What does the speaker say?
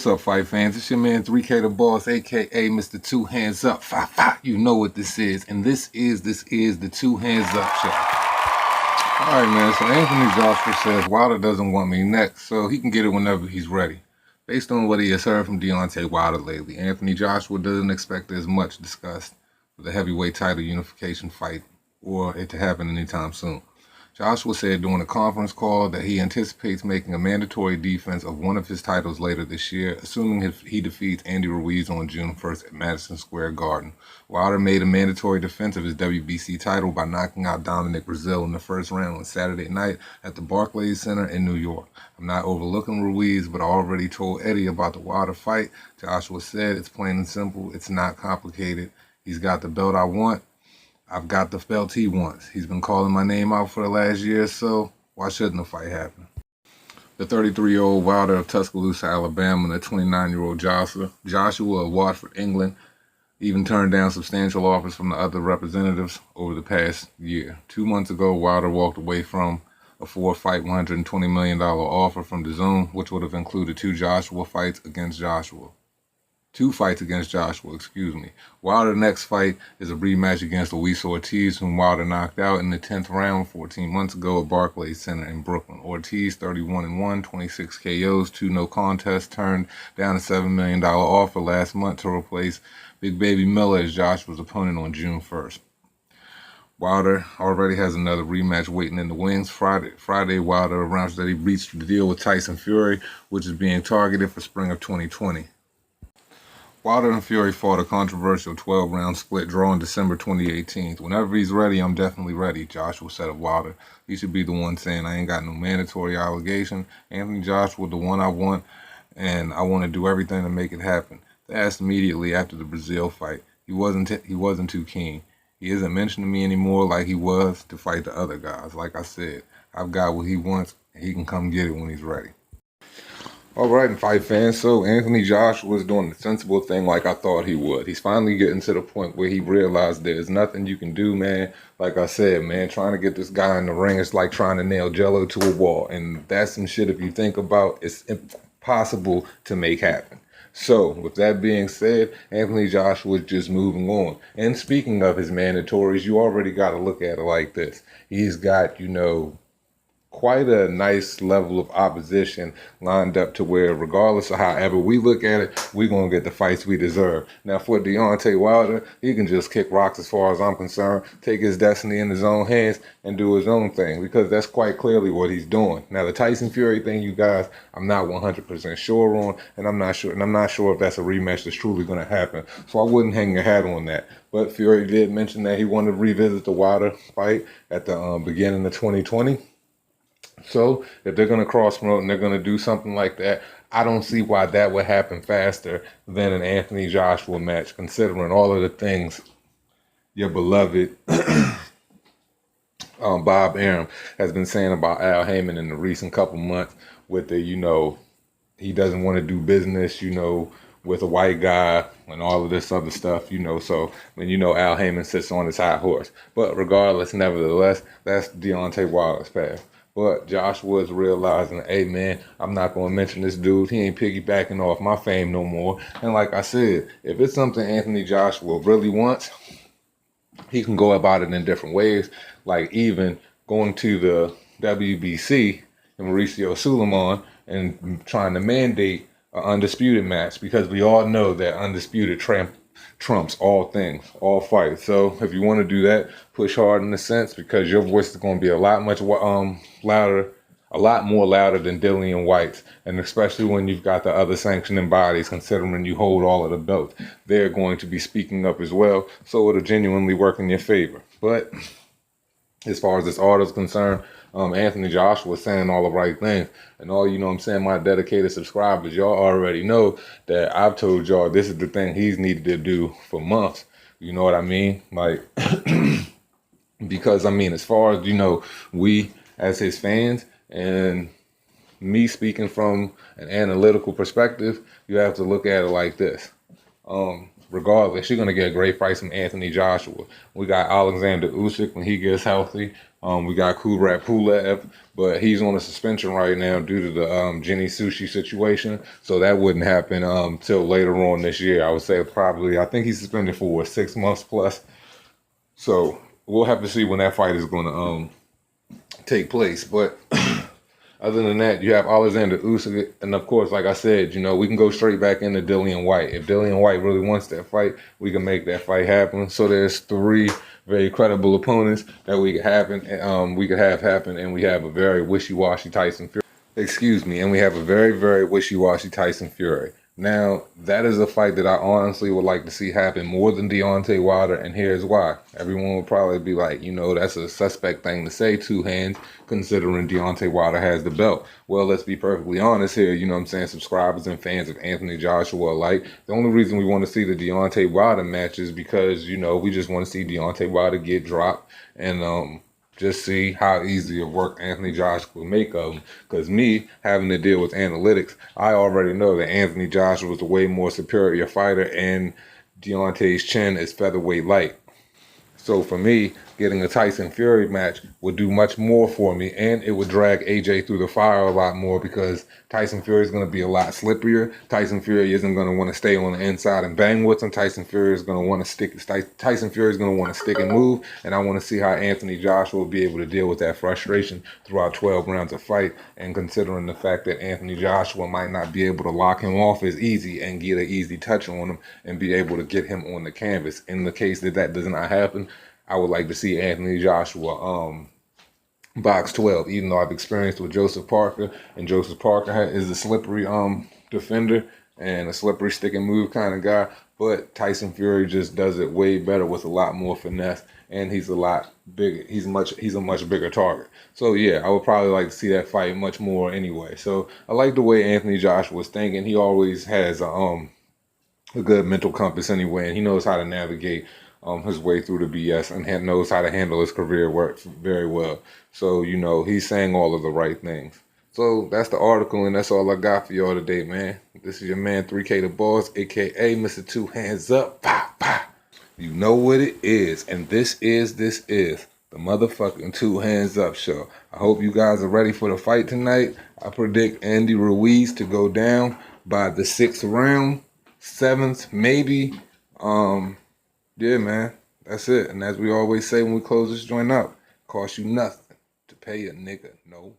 What's up, fight fans? It's your man 3K the Boss, aka Mr. Two Hands Up. You know what this is, and this is the Two Hands Up show. All right, man. So Anthony Joshua says Wilder doesn't want me next, so he can get it whenever he's ready. Based on what he has heard from Deontay Wilder lately, Anthony Joshua doesn't expect as much discussed for the heavyweight title unification fight or it to happen anytime soon. Joshua said during a conference call that he anticipates making a mandatory defense of one of his titles later this year, assuming he defeats Andy Ruiz on June 1st at Madison Square Garden. Wilder made a mandatory defense of his WBC title by knocking out Dominic Brazil in the first round on Saturday night at the Barclays Center in New York. I'm not overlooking Ruiz, but I already told Eddie about the Wilder fight. Joshua said it's plain and simple. It's not complicated. He's got the belt I want. I've got the belt he wants. He's been calling my name out for the last year or so. Why shouldn't the fight happen? The 33-year-old Wilder of Tuscaloosa, Alabama, and the 29-year-old Joshua of Watford, England, even turned down substantial offers from the other representatives over the past year. 2 months ago, Wilder walked away from a four-fight, $120 million offer from DAZN, which would have included two fights against Joshua. Wilder's next fight is a rematch against Luis Ortiz, whom Wilder knocked out in the 10th round 14 months ago at Barclays Center in Brooklyn. Ortiz, 31-1, 26 KOs, 2 no contests, turned down a $7 million offer last month to replace Big Baby Miller as Joshua's opponent on June 1st. Wilder already has another rematch waiting in the wings. Friday, Wilder announced that he reached the deal with Tyson Fury, which is being targeted for spring of 2020. Wilder and Fury fought a controversial 12-round split draw in December 2018. Whenever he's ready, I'm definitely ready, Joshua said of Wilder. He should be the one saying, I ain't got no mandatory obligation. Anthony Joshua, the one I want, and I want to do everything to make it happen. They asked immediately after the Brazil fight. He wasn't too keen. He isn't mentioning me anymore like he was to fight the other guys. Like I said, I've got what he wants, and he can come get it when he's ready. All right, and fight fans, so Anthony Joshua is doing the sensible thing like I thought he would. He's finally getting to the point where he realized there's nothing you can do, man. Like I said, man, trying to get this guy in the ring is like trying to nail Jello to a wall. And that's some shit, if you think about it, it's impossible to make happen. So, with that being said, Anthony Joshua is just moving on. And speaking of his mandatories, you already got to look at it like this. He's got, quite a nice level of opposition lined up to where, regardless of however we look at it, we're going to get the fights we deserve. Now, for Deontay Wilder, he can just kick rocks as far as I'm concerned, take his destiny in his own hands, and do his own thing, because that's quite clearly what he's doing. Now, the Tyson Fury thing, you guys, I'm not 100% sure on, and I'm not sure if that's a rematch that's truly going to happen. So I wouldn't hang your hat on that. But Fury did mention that he wanted to revisit the Wilder fight at the beginning of 2020. So if they're going to cross promote and they're going to do something like that, I don't see why that would happen faster than an Anthony Joshua match, considering all of the things your beloved Bob Arum has been saying about Al Heyman in the recent couple months with the, he doesn't want to do business, with a white guy and all of this other stuff, so, Al Heyman sits on his high horse. But regardless, nevertheless, that's Deontay Wilder's path. But Joshua is realizing, hey, man, I'm not going to mention this dude. He ain't piggybacking off my fame no more. And like I said, if it's something Anthony Joshua really wants, he can go about it in different ways, like even going to the WBC and Mauricio Suleiman and trying to mandate an undisputed match, because we all know that undisputed trumps all things, all fights. So if you want to do that, push hard in a sense, because your voice is going to be a lot more louder than Dillian White's, and especially when you've got the other sanctioning bodies, considering you hold all of the belts, they're going to be speaking up as well, so it'll genuinely work in your favor. But as far as this order is concerned, Anthony Joshua was saying all the right things. And all, my dedicated subscribers, y'all already know that I've told y'all this is the thing he's needed to do for months. You know what I mean? Like, because, as far as, we as his fans and me speaking from an analytical perspective, you have to look at it like this. regardless, you're gonna get a great fight from Anthony Joshua. We got Alexander Usyk when he gets healthy. We got Kubrat Pulev, but he's on a suspension right now due to the Jenny Sushi situation. So that wouldn't happen till later on this year. I would say probably. I think he's suspended for 6 months plus. So we'll have to see when that fight is going to take place. But other than that, you have Alexander Usyk, and of course, like I said, we can go straight back into Dillian White. If Dillian White really wants that fight, we can make that fight happen. So there's 3 very credible opponents that we could have happen, and we have a very wishy-washy Tyson Fury. Excuse me, and we have a very, very wishy-washy Tyson Fury. Now, that is a fight that I honestly would like to see happen more than Deontay Wilder, and here's why. Everyone will probably be like, that's a suspect thing to say, 2 hands, considering Deontay Wilder has the belt. Well, let's be perfectly honest here, subscribers and fans of Anthony Joshua alike. The only reason we want to see the Deontay Wilder match is because, we just want to see Deontay Wilder get dropped and, just see how easy of work Anthony Joshua will make of him. Because me, having to deal with analytics, I already know that Anthony Joshua is a way more superior fighter, and Deontay's chin is featherweight light. So for me, getting a Tyson Fury match would do much more for me, and it would drag AJ through the fire a lot more because Tyson Fury is going to be a lot slipperier. Tyson Fury isn't going to want to stay on the inside and bang with him. Tyson Fury is going to want to stick. Tyson Fury is going to want to stick and move, and I want to see how Anthony Joshua will be able to deal with that frustration throughout 12 rounds of fight. And considering the fact that Anthony Joshua might not be able to lock him off as easy and get an easy touch on him and be able to get him on the canvas. In the case that that does not happen, I would like to see Anthony Joshua box 12, even though I've experienced with Joseph Parker, and Joseph Parker is a slippery defender and a slippery stick and move kind of guy, but Tyson Fury just does it way better with a lot more finesse, and he's a lot bigger. He's a much bigger target. So yeah, I would probably like to see that fight much more anyway. So I like the way Anthony Joshua was thinking. He always has a good mental compass anyway, and he knows how to navigate his way through the BS and knows how to handle his career work very well. So, he's saying all of the right things. So that's the article, and that's all I got for y'all today, man. This is your man 3K the Boss, aka Mr. 2 Hands Up. Bah, bah. You know what it is, and this is the motherfucking 2 Hands Up show. I hope you guys are ready for the fight tonight. I predict Andy Ruiz to go down by the 6th round, 7th maybe. Yeah, man, that's it. And as we always say when we close this joint up, cost you nothing to pay a nigga no